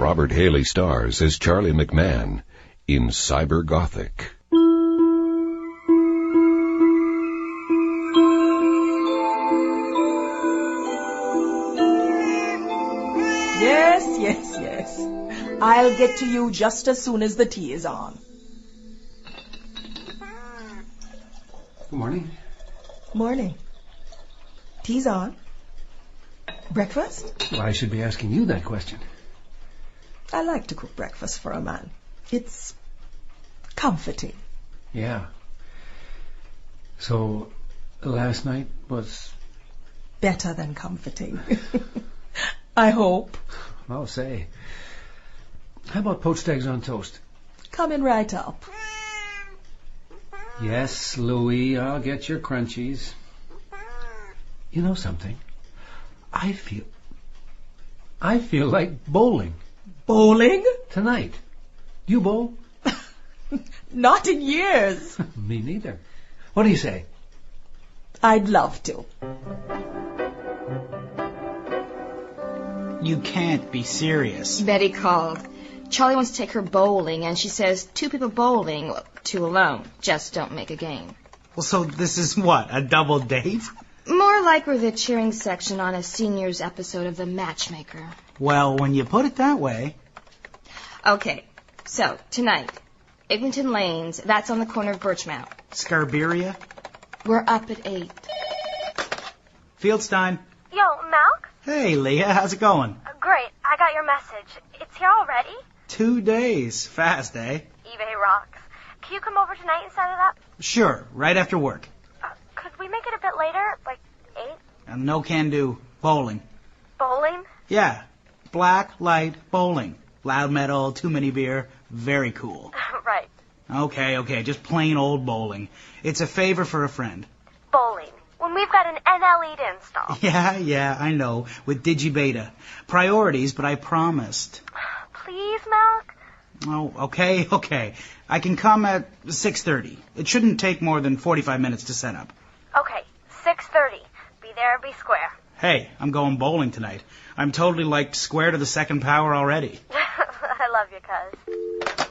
Robert Haley stars as Charlie McMahon in Cyber Gothic. Yes. I'll get to you just as soon as the tea is on. Good morning. Morning. Tea's on. Breakfast? Well, I should be asking you that question. I like to cook breakfast for a man. It's comforting. Yeah. So, last night was... better than comforting. I hope. I'll say. How about poached eggs on toast? Coming right up. Yes, Louie, I'll get your crunchies. You know something? I feel like bowling. Bowling? Tonight. You bowl? Not in years. Me neither. What do you say? I'd love to. You can't be serious. Betty called. Charlie wants to take her bowling, and she says 2 people bowling, 2 alone. Just don't make a game. Well, so this is what, a double date? More like we're the cheering section on a seniors episode of The Matchmaker. Well, when you put it that way... Okay, so, tonight, Eglinton Lanes, that's on the corner of Birchmount. Scarberia? We're up at 8. Fieldstein. Yo, Malk? Hey, Leah, how's it going? Great, I got your message. It's here already? 2 days. Fast, eh? eBay rocks. Can you come over tonight and set it up? Sure, right after work. Could we make it a bit later, like 8? No can do. Bowling. Bowling? Yeah. Black light bowling. Loud metal, too many beer. Very cool. Right. Okay, just plain old bowling. It's a favor for a friend. Bowling. When we've got an NLE to install. Yeah, I know. With Digibeta. Priorities, but I promised. Please, Malk? Oh, okay. I can come at 6:30. It shouldn't take more than 45 minutes to set up. Okay, 6:30. Be there, be square. Hey, I'm going bowling tonight. I'm totally like square to the second power already. I love you, cuz.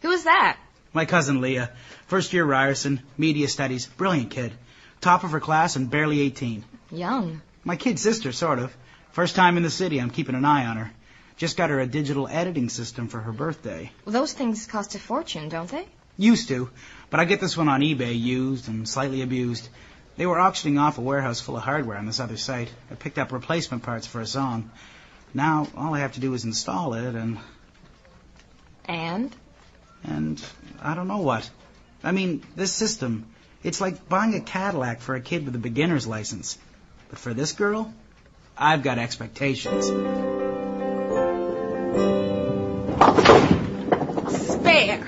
Who is that? My cousin Leah. First year Rogerson, media studies, brilliant kid. Top of her class and barely 18. Young. My kid sister, sort of. First time in the city, I'm keeping an eye on her. Just got her a digital editing system for her birthday. Well, those things cost a fortune, don't they? Used to, but I get this one on eBay, used and slightly abused. They were auctioning off a warehouse full of hardware on this other site. I picked up replacement parts for a song. Now, all I have to do is install it and... And I don't know what. I mean, this system, it's like buying a Cadillac for a kid with a beginner's license. But for this girl, I've got expectations. Spare.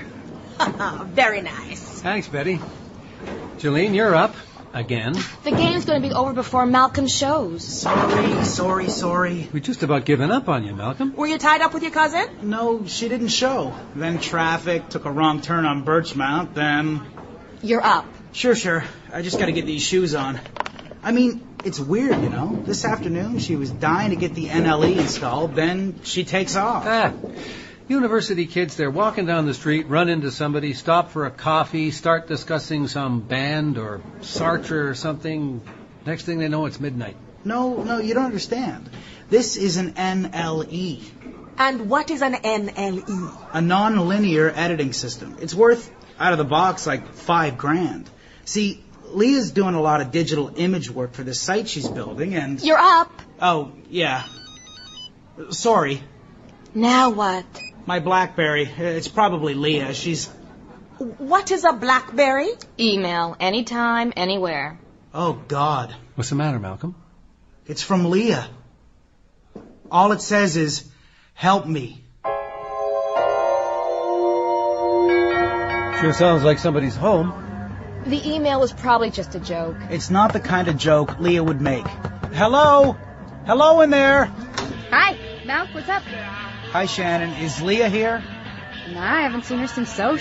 Very nice. Thanks, Betty. Jolene, you're up. Again. The game's going to be over before Malcolm shows. Sorry. We've just about given up on you, Malcolm. Were you tied up with your cousin? No, she didn't show. Then traffic, took a wrong turn on Birchmount, then... You're up. Sure. I just got to get these shoes on. I mean, it's weird, you know. This afternoon, she was dying to get the NLE installed, then she takes off. University kids, they're walking down the street, run into somebody, stop for a coffee, start discussing some band or Sartre or something. Next thing they know, it's midnight. No, you don't understand. This is an NLE. And what is an NLE? A non-linear editing system. It's worth, out of the box, like $5,000. See, Leah's doing a lot of digital image work for the site she's building, and... You're up. Oh, yeah. Sorry. Now what? My BlackBerry. It's probably Leah. She's... What is a BlackBerry? Email. Anytime, anywhere. Oh, God. What's the matter, Malcolm? It's from Leah. All it says is, help me. Sure sounds like somebody's home. The email was probably just a joke. It's not the kind of joke Leah would make. Hello? Hello in there? Hi, Malk, what's up? Hi, Shannon. Is Leah here? Nah, I haven't seen her since Soch.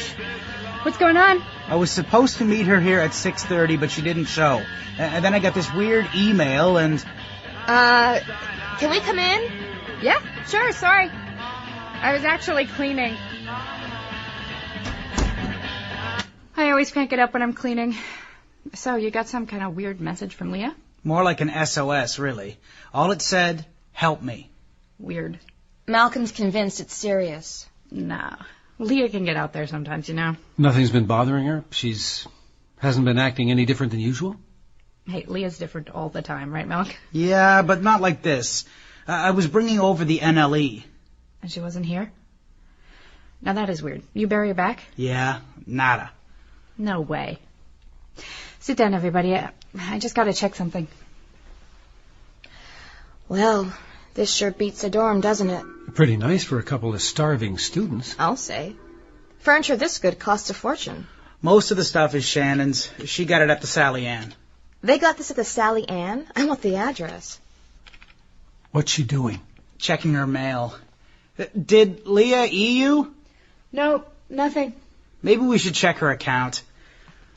What's going on? I was supposed to meet her here at 6:30, but she didn't show. And then I got this weird email and... Can we come in? Yeah, sure, sorry. I was actually cleaning. I always crank it up when I'm cleaning. So, you got some kind of weird message from Leah? More like an SOS, really. All it said, help me. Weird. Malcolm's convinced it's serious. Nah. Leah can get out there sometimes, you know. Nothing's been bothering her? Hasn't been acting any different than usual? Hey, Leah's different all the time, right, Malk? Yeah, but not like this. I was bringing over the NLE. And she wasn't here? Now that is weird. You bury her back? Yeah, nada. No way. Sit down, everybody. I just gotta check something. Well, this sure beats a dorm, doesn't it? Pretty nice for a couple of starving students. I'll say. Furniture this good costs a fortune. Most of the stuff is Shannon's. She got it at the Sally Ann. They got this at the Sally Ann? I want the address. What's she doing? Checking her mail. Did Leah you? Nope, nothing. Maybe we should check her account.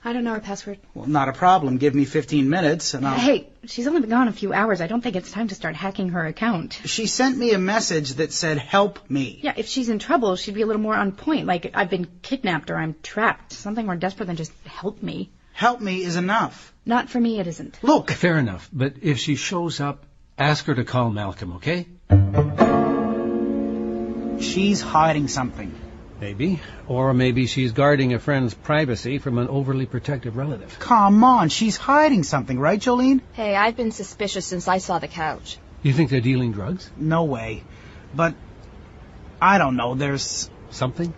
I don't know her password. Well, not a problem. Give me 15 minutes and I'll... Hey, she's only been gone a few hours. I don't think it's time to start hacking her account. She sent me a message that said, help me. Yeah, if she's in trouble, she'd be a little more on point. Like, I've been kidnapped or I'm trapped. Something more desperate than just help me. Help me is enough. Not for me, it isn't. Look. Fair enough, but if she shows up, ask her to call Malcolm, okay? She's hiding something. Maybe. Or maybe she's guarding a friend's privacy from an overly protective relative. Come on, she's hiding something, right, Jolene? Hey, I've been suspicious since I saw the couch. You think they're dealing drugs? No way. But, I don't know, there's... Something?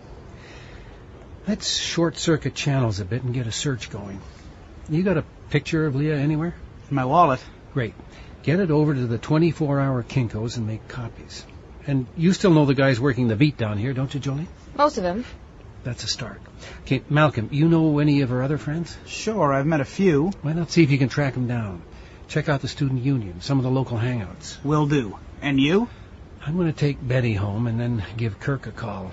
Let's short-circuit channels a bit and get a search going. You got a picture of Leah anywhere? In my wallet. Great. Get it over to the 24-hour Kinko's and make copies. And you still know the guys working the beat down here, don't you, Jolene? Most of them. That's a start. Okay, Malcolm, you know any of her other friends? Sure, I've met a few. Why not see if you can track them down? Check out the student union, some of the local hangouts. Will do. And you? I'm going to take Betty home and then give Kirk a call.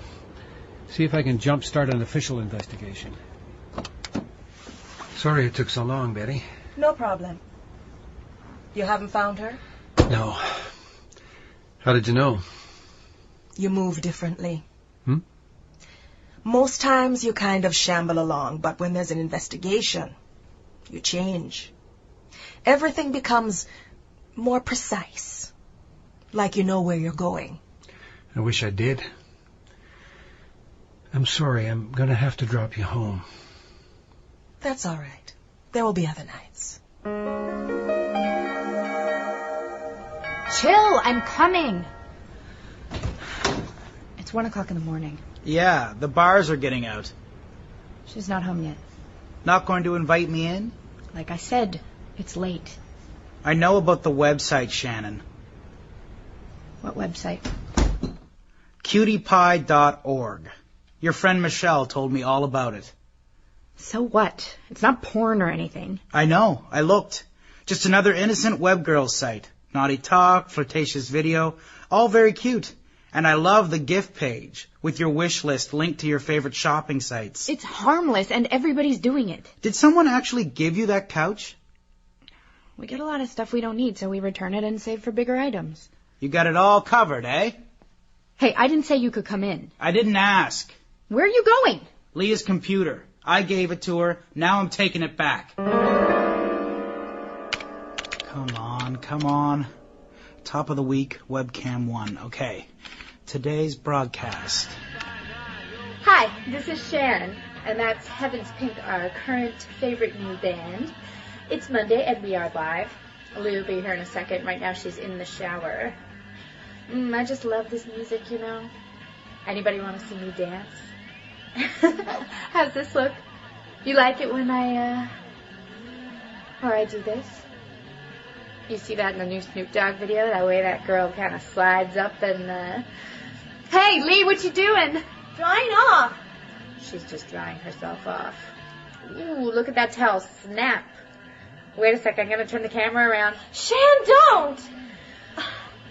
See if I can jumpstart an official investigation. Sorry it took so long, Betty. No problem. You haven't found her? No. How did you know? You move differently. Hmm? Most times you kind of shamble along, but when there's an investigation, you change. Everything becomes more precise, like you know where you're going. I wish I did. I'm sorry, I'm going to have to drop you home. That's all right. There will be other nights. Chill, I'm coming. It's 1 o'clock in the morning. Yeah, the bars are getting out. She's not home yet. Not going to invite me in? Like I said, it's late. I know about the website, Shannon. What website? Cutiepie.org. Your friend Michelle told me all about it. So what? It's not porn or anything. I know. I looked. Just another innocent web girl site. Naughty talk, flirtatious video, all very cute. And I love the gift page with your wish list linked to your favorite shopping sites. It's harmless and everybody's doing it. Did someone actually give you that couch? We get a lot of stuff we don't need, so we return it and save for bigger items. You got it all covered, eh? Hey, I didn't say you could come in. I didn't ask. Where are you going? Leah's computer. I gave it to her. Now I'm taking it back. Come on. Top of the week, webcam 1. Okay. Today's broadcast. Hi, this is Sharon, and that's Heaven's Pink, our current favorite new band. It's Monday, and we are live. Lou will be here in a second. Right now, she's in the shower. I just love this music, you know. Anybody want to see me dance? How's this look? You like it when I do this? You see that in the new Snoop Dogg video? That way that girl kind of slides up and, Hey, Lee, what you doing? Drying off. She's just drying herself off. Ooh, look at that towel snap. Wait a second, I'm going to turn the camera around. Shan, don't!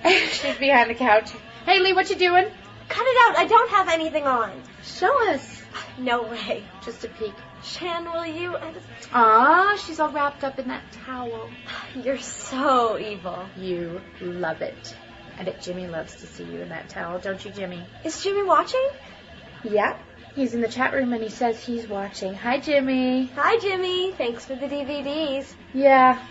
She's behind the couch. Hey, Lee, what you doing? Cut it out. I don't have anything on. Show us. No way. Just a peek. Shan, will you? Aw, she's all wrapped up in that towel. You're so evil. You love it. I bet Jimmy loves to see you in that towel, don't you, Jimmy? Is Jimmy watching? Yeah. He's in the chat room and he says he's watching. Hi, Jimmy. Hi, Jimmy. Thanks for the DVDs. Yeah.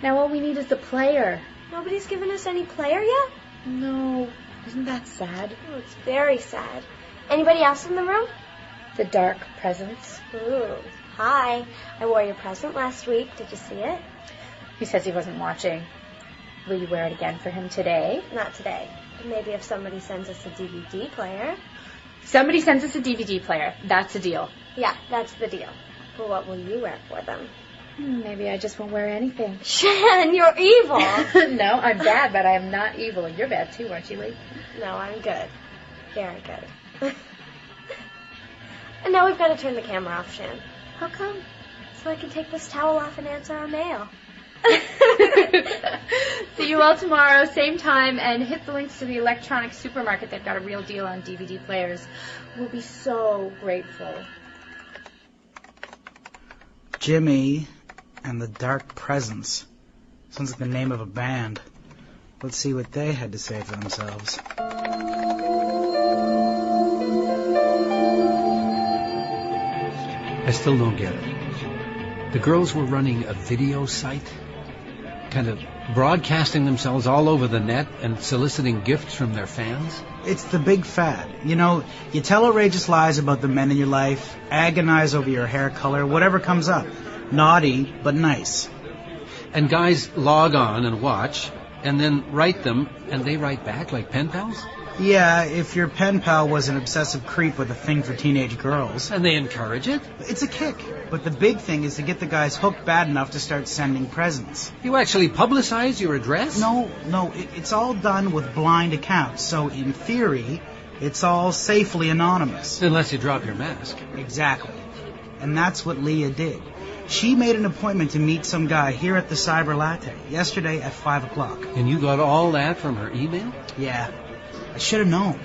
Now all we need is the player. Nobody's given us any player yet? No. Isn't that sad? Oh, it's very sad. Anybody else in the room? The dark presence. Ooh. Hi. I wore your present last week. Did you see it? He says he wasn't watching. Will you wear it again for him today? Not today. But maybe if somebody sends us a DVD player. Somebody sends us a DVD player. That's a deal. Yeah, that's the deal. But what will you wear for them? Maybe I just won't wear anything. Shan, you're evil. No, I'm bad, but I am not evil. You're bad too, aren't you, Lee? No, I'm good. Very good. And now we've got to turn the camera off, Shan. How come? So I can take this towel off and answer our mail. See you all tomorrow, same time, and hit the links to the electronic supermarket. They've got a real deal on DVD players. We'll be so grateful. Jimmy and the Dark Presence. Sounds like the name of a band. Let's see what they had to say for themselves. I still don't get it. The girls were running a video site, kind of broadcasting themselves all over the net and soliciting gifts from their fans. It's the big fad. You know, you tell outrageous lies about the men in your life, agonize over your hair color, whatever comes up. Naughty, but nice. And guys log on and watch, and then write them, and they write back like pen pals? Yeah, if your pen pal was an obsessive creep with a thing for teenage girls. And they encourage it? It's a kick. But the big thing is to get the guys hooked bad enough to start sending presents. You actually publicize your address? No, it's all done with blind accounts. So in theory, it's all safely anonymous. Unless you drop your mask. Exactly. And that's what Leah did. She made an appointment to meet some guy here at the Cyber Latte yesterday at 5 o'clock. And you got all that from her email? Yeah. I should have known.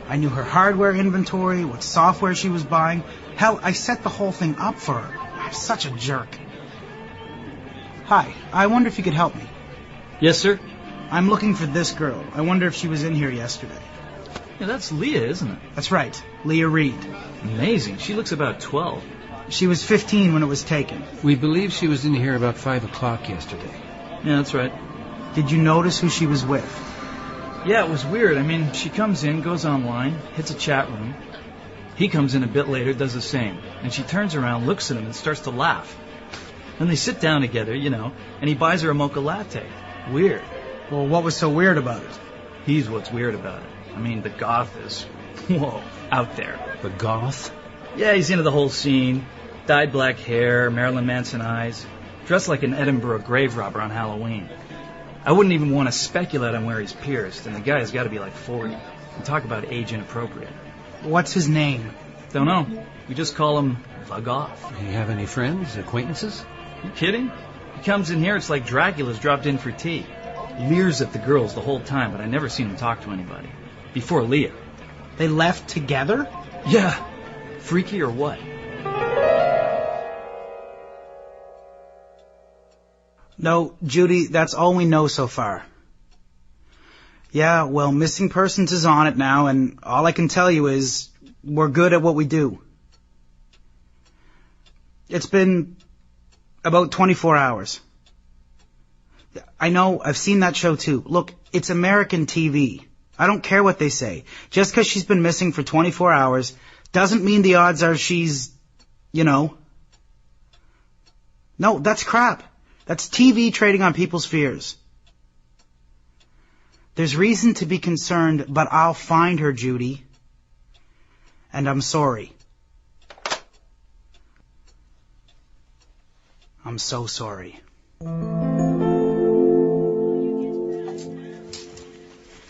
I knew her hardware inventory, what software she was buying. Hell, I set the whole thing up for her. I'm such a jerk. Hi, I wonder if you could help me. Yes, sir? I'm looking for this girl. I wonder if she was in here yesterday. Yeah, that's Leah, isn't it? That's right, Leah Reed. Amazing. She looks about 12. She was 15 when it was taken. We believe she was in here about 5 o'clock yesterday. Yeah, that's right. Did you notice who she was with? Yeah, it was weird. I mean, she comes in, goes online, hits a chat room. He comes in a bit later, does the same. And she turns around, looks at him, and starts to laugh. Then they sit down together, and he buys her a mocha latte. Weird. Well, what was so weird about it? He's what's weird about it. I mean, the goth is, whoa, out there. The goth? Yeah, he's into the whole scene. Dyed black hair, Marilyn Manson eyes. Dressed like an Edinburgh grave robber on Halloween. I wouldn't even want to speculate on where he's pierced, and the guy's got to be like 40. And talk about age inappropriate. What's his name? Don't know. We just call him the Goth. Do you have any friends, acquaintances? You kidding? He comes in here, it's like Dracula's dropped in for tea. Leers at the girls the whole time, but I never seen him talk to anybody. Before Leah. They left together? Yeah. Freaky or what? No, Judy, that's all we know so far. Yeah, well, Missing Persons is on it now, and all I can tell you is we're good at what we do. It's been about 24 hours. I know, I've seen that show too. Look, it's American TV. I don't care what they say. Just because she's been missing for 24 hours doesn't mean the odds are she's, No, that's crap. That's TV trading on people's fears. There's reason to be concerned, but I'll find her, Judy. And I'm sorry. I'm so sorry.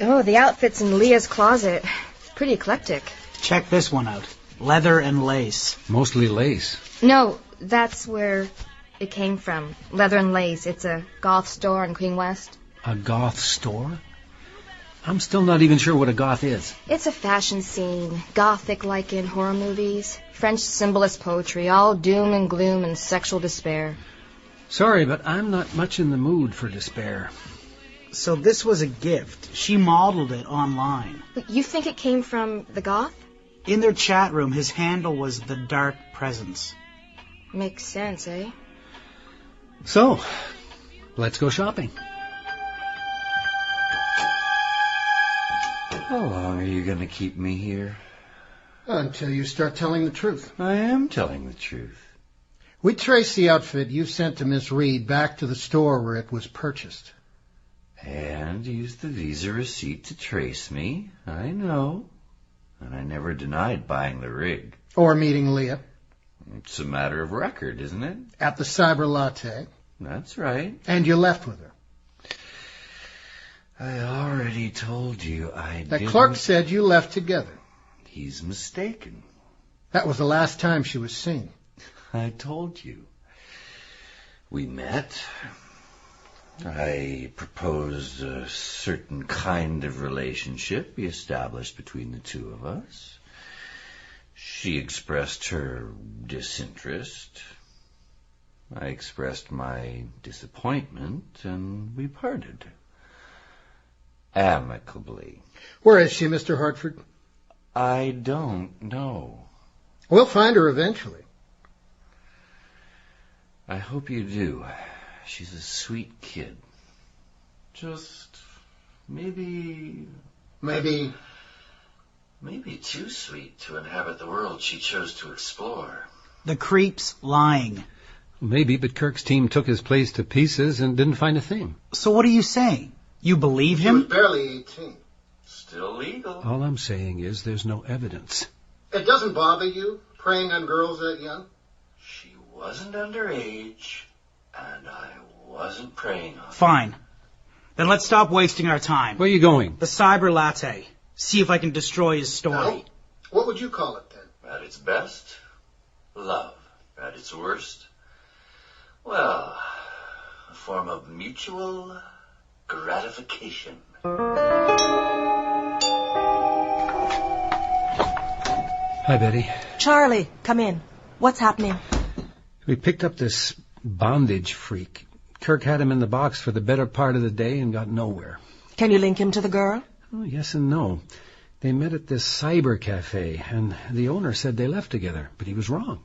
Oh, the outfit's in Leah's closet. Pretty eclectic. Check this one out. Leather and lace. Mostly lace. No, that's where it came from. Leather and lace. It's a goth store in Queen West. A goth store? I'm still not even sure what a goth is. It's a fashion scene. Gothic like in horror movies. French symbolist poetry. All doom and gloom and sexual despair. Sorry, but I'm not much in the mood for despair. So this was a gift. She modeled it online. But you think it came from the Goth? In their chat room, his handle was The Dark Presence. Makes sense, eh? So, let's go shopping. How long are you going to keep me here? Until you start telling the truth. I am telling the truth. We traced the outfit you sent to Miss Reed back to the store where it was purchased. And used the visa receipt to trace me. I know. And I never denied buying the rig. Or meeting Leah. It's a matter of record, isn't it? At the Cyber Latte. That's right. And you left with her. I already told you I didn't. The clerk said you left together. He's mistaken. That was the last time she was seen. I told you. We met. I proposed a certain kind of relationship be established between the two of us. She expressed her disinterest. I expressed my disappointment, and we parted. Amicably. Where is she, Mr. Hartford? I don't know. We'll find her eventually. I hope you do. She's a sweet kid. Just maybe too sweet to inhabit the world she chose to explore. The creep's lying. Maybe, but Kirk's team took his place to pieces and didn't find a thing. So what are you saying? You believe him? He was barely 18. Still legal. All I'm saying is there's no evidence. It doesn't bother you, preying on girls that young? She wasn't underage, and I wasn't preying on her. Fine. Then let's stop wasting our time. Where are you going? The Cyber Latte. See if I can destroy his story. No? What would you call it then? At its best, love. At its worst, well, a form of mutual gratification. Hi, Betty. Charlie, come in. What's happening? We picked up this bondage freak. Kirk had him in the box for the better part of the day and got nowhere. Can you link him to the girl? Oh, yes and no. They met at this cyber cafe, and the owner said they left together, but he was wrong.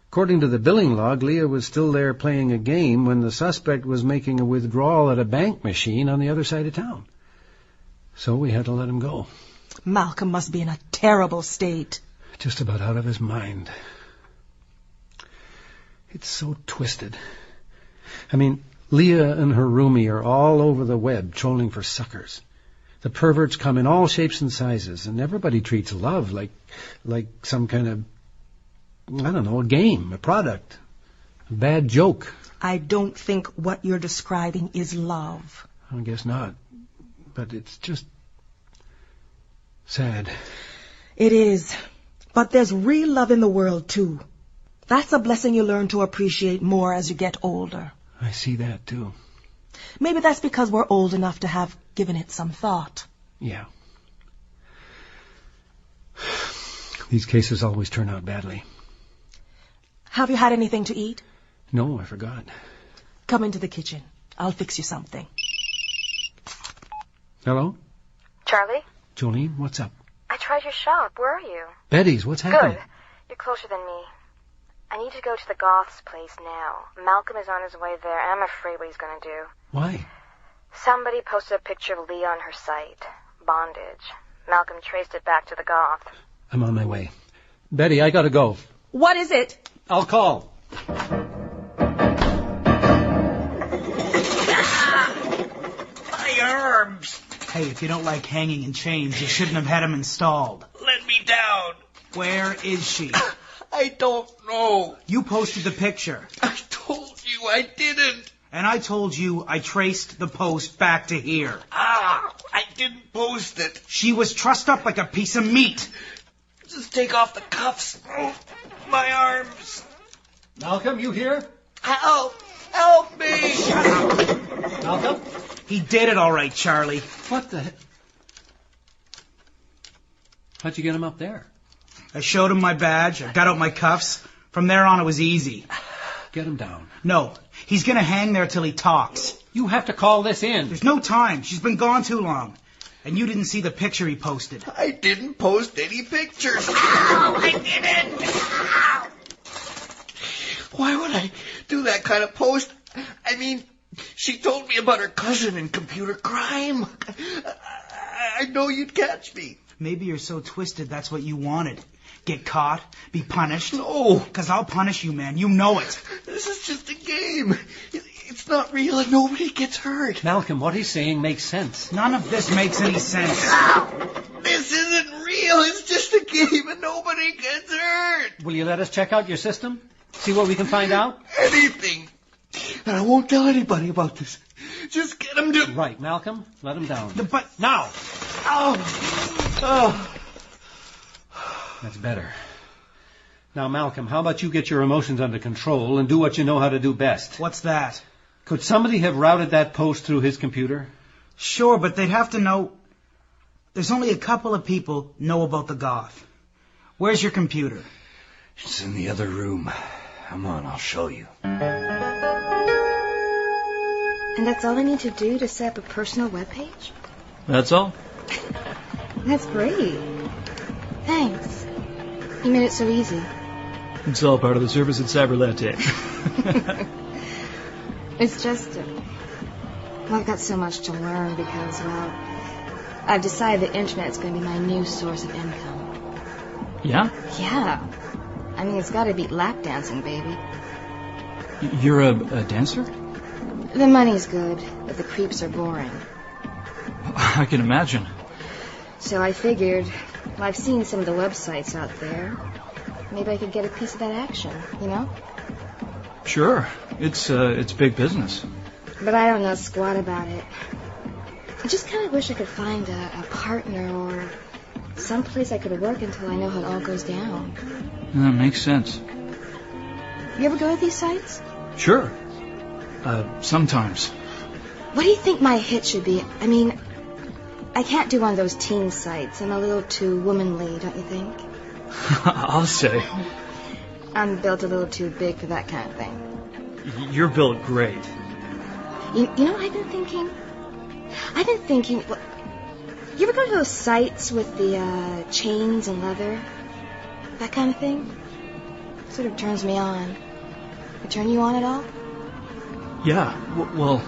According to the billing log, Leah was still there playing a game when the suspect was making a withdrawal at a bank machine on the other side of town. So we had to let him go. Malcolm must be in a terrible state. Just about out of his mind. It's so twisted. I mean, Leah and her roomie are all over the web trolling for suckers. The perverts come in all shapes and sizes, and everybody treats love like some kind of, I don't know, a game, a product, a bad joke. I don't think what you're describing is love. I guess not. But it's just sad. It is. But there's real love in the world, too. That's a blessing you learn to appreciate more as you get older. I see that, too. Maybe that's because we're old enough to have given it some thought. Yeah. These cases always turn out badly. Have you had anything to eat? No, I forgot. Come into the kitchen. I'll fix you something. Hello? Charlie? Jolene, what's up? I tried your shop. Where are you? Betty's, what's happening? Good. You're closer than me. I need to go to the Goth's place now. Malcolm is on his way there. I'm afraid what he's going to do. Why? Somebody posted a picture of Leah on her site. Bondage. Malcolm traced it back to the Goth. I'm on my way. Betty, I gotta go. What is it? I'll call. My arms! Hey, if you don't like hanging in chains, you shouldn't have had them installed. Let me down. Where is she? I don't know. You posted the picture. I told you I didn't. And I told you I traced the post back to here. I didn't post it. She was trussed up like a piece of meat. Just take off the cuffs. Oh, my arms. Malcolm, you here? Help! Help me! Shut up. Malcolm? He did it all right, Charlie. What the heck? How'd you get him up there? I showed him my badge. I got out my cuffs. From there on, it was easy. Get him down. No, he's going to hang there till he talks. You have to call this in. There's no time. She's been gone too long. And you didn't see the picture he posted. I didn't post any pictures. Ow! I didn't! Ow! Why would I do that kind of post? I mean, she told me about her cousin in computer crime. I know you'd catch me. Maybe you're so twisted that's what you wanted. Get caught, be punished. No. Because I'll punish you, man. You know it. This is just a game. It's not real and nobody gets hurt. Malcolm, what he's saying makes sense. None of this makes any sense. This isn't real. It's just a game and nobody gets hurt. Will you let us check out your system? See what we can find out? Anything. And I won't tell anybody about this. Just get him to... Right, Malcolm. Let him down. But... Now! Oh. That's better. Now, Malcolm, how about you get your emotions under control and do what you know how to do best? What's that? Could somebody have routed that post through his computer? Sure, but they'd have to know... There's only a couple of people know about the Goth. Where's your computer? It's in the other room. Come on, I'll show you. And that's all I need to do to set up a personal webpage? That's all? That's great. Thanks. You made it so easy. It's all part of the service at Cyberlatte. It's just... well, I've got so much to learn because, well, I've decided the internet's going to be my new source of income. Yeah? Yeah. I mean, it's got to beat lap dancing, baby. You're a dancer? The money's good, but the creeps are boring. I can imagine. So I figured, well, I've seen some of the websites out there. Maybe I could get a piece of that action, you know? Sure. It's big business. But I don't know squat about it. I just kind of wish I could find a partner or someplace I could work until I know how it all goes down. That makes sense. You ever go to these sites? Sure. Sometimes. What do you think my hit should be? I mean, I can't do one of those teen sites. I'm a little too womanly, don't you think? I'll say. I'm built a little too big for that kind of thing. You're built great. You know what I've been thinking? Well, you ever go to those sites with the chains and leather? That kind of thing? Sort of turns me on. It turn you on at all? Yeah, well,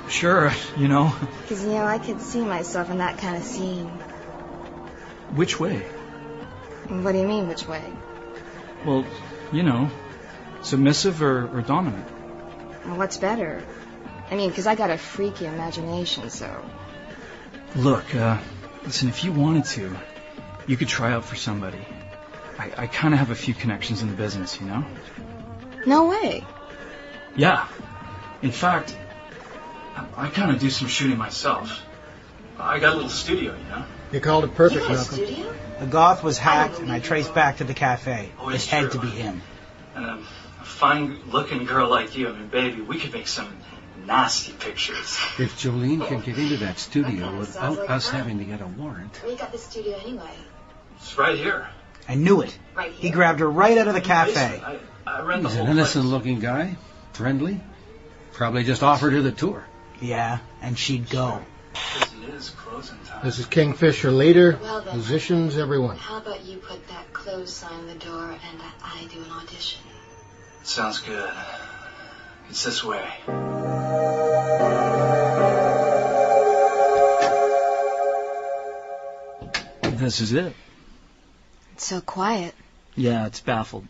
sure, you know. Because, I could see myself in that kind of scene. Which way? What do you mean, which way? Well, submissive or dominant? Well, what's better? I mean, because I got a freaky imagination, so... Look, listen, if you wanted to, you could try out for somebody. I kind of have a few connections in the business, you know? No way. Yeah. In fact, I kind of do some shooting myself. I got a little studio, you know? You called it perfect, You got a Malcolm. studio? The Goth was hacked, and I traced back to the cafe. It had to be him. And a fine-looking girl like you, baby, we could make some nasty pictures. If Jolene can get into that studio without us having to get a warrant... Where you got the studio anyway? It's right here. I knew it. Right here? He grabbed her right out of the cafe. I ran the He's whole an place. innocent-looking guy. Friendly. Probably just offered her the tour. Yeah, and she'd go. It is closing time. This is Kingfisher, leader, Well, then. musicians, everyone. How about you put that close sign on the door and I do an audition? Sounds good. It's this way. This is it. It's so quiet. Yeah, it's baffled.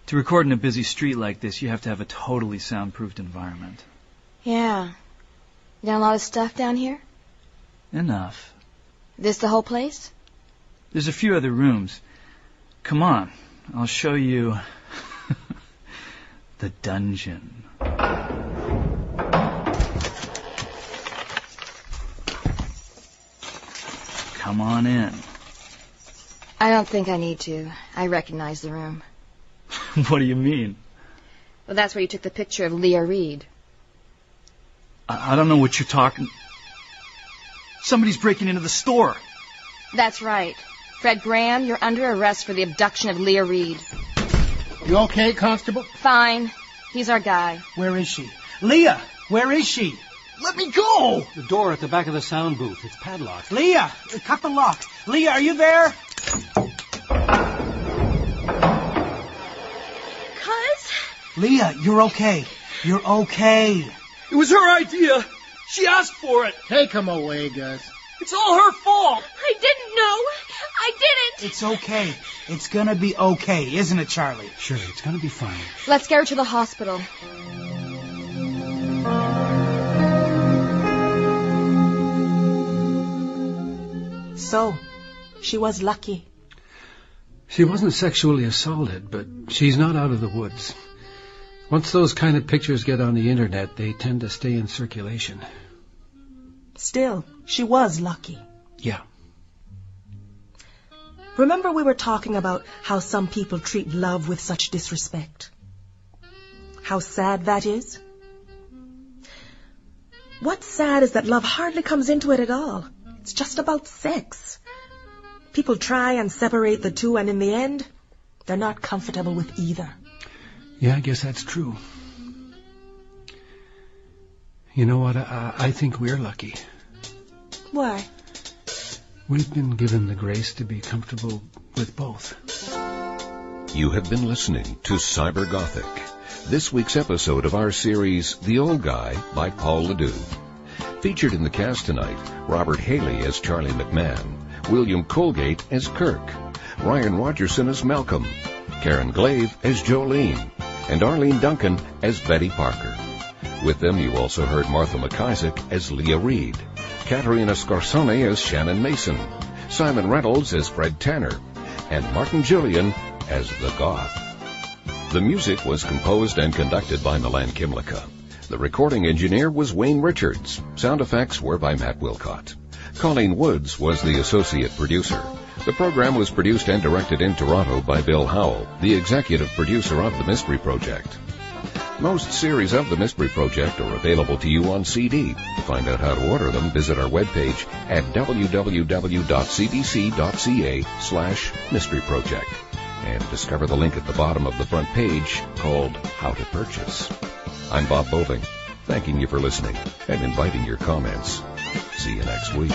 To record in a busy street like this, you have to have a totally soundproofed environment. Yeah. You got a lot of stuff down here? Enough. This the whole place? There's a few other rooms. Come on, I'll show you the dungeon. Come on in. I don't think I need to. I recognize the room. What do you mean? Well, that's where you took the picture of Leah Reed. I don't know what you're talking... Somebody's breaking into the store. That's right. Fred Graham, you're under arrest for the abduction of Leah Reed. You okay, Constable? Fine. He's our guy. Where is she? Leah! Where is she? Let me go! The door at the back of the sound booth. It's padlocked. Leah, cut the lock. Leah, are you there? Cuz? Leah, you're okay. You're okay. It was her idea. She asked for it. Take him away, Gus. It's all her fault. I didn't know. I didn't. It's okay. It's gonna be okay, isn't it, Charlie? Sure, it's gonna be fine. Let's get her to the hospital. So, she was lucky. She wasn't sexually assaulted, but she's not out of the woods. Once those kind of pictures get on the internet, they tend to stay in circulation. Still, she was lucky. Yeah. Remember we were talking about how some people treat love with such disrespect? How sad that is? What's sad is that love hardly comes into it at all. It's just about sex. People try and separate the two, and in the end, they're not comfortable with either. Yeah, I guess that's true. You know what? I think we're lucky. Why? We've been given the grace to be comfortable with both. You have been listening to Cyber Gothic. This week's episode of our series, The Old Guy, by Paul LeDoux. Featured in the cast tonight, Robert Haley as Charlie McMahon, William Colgate as Kirk, Ryan Rogerson as Malcolm, Karen Glave as Jolene, and Arlene Duncan as Betty Parker. With them, you also heard Martha McIsaac as Leah Reed, Katerina Scorsone as Shannon Mason, Simon Reynolds as Fred Tanner, and Martin Julian as The Goth. The music was composed and conducted by Milan Kymlick. The recording engineer was Wayne Richards. Sound effects were by Matt Wilcott. Colleen Woods was the associate producer. The program was produced and directed in Toronto by Bill Howell, the executive producer of The Mystery Project. Most series of The Mystery Project are available to you on CD. To find out how to order them, visit our webpage at www.cbc.ca/mysteryproject and discover the link at the bottom of the front page called How to Purchase. I'm Bob Boving, thanking you for listening and inviting your comments. See you next week.